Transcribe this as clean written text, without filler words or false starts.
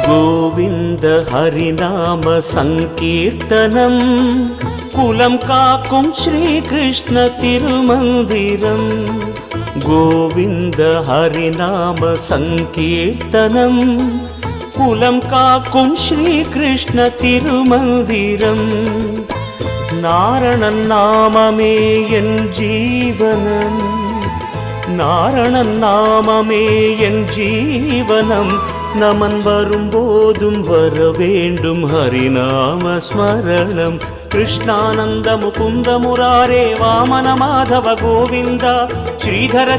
கோவிந்த ஹரிநாம சங்கீர்த்தனம் குலம் காக்கும் ஸ்ரீ கிருஷ்ண திருமந்திரம். கோவிந்த ஹரிநாம சங்கீர்த்தனம் குலம் காக்கும் ஸ்ரீ கிருஷ்ண திருமந்திரம். நாரணன் நாமமே என் ஜீவனம், நாரணன் நாமமே என் ஜீவனம். நமன் வரும்போதும் வர வேண்டும் ஹரிநாம ஸ்மரணம். கிருஷ்ணானந்த முகுந்த முராரே வாமன மாதவ கோவிந்தா ஸ்ரீதர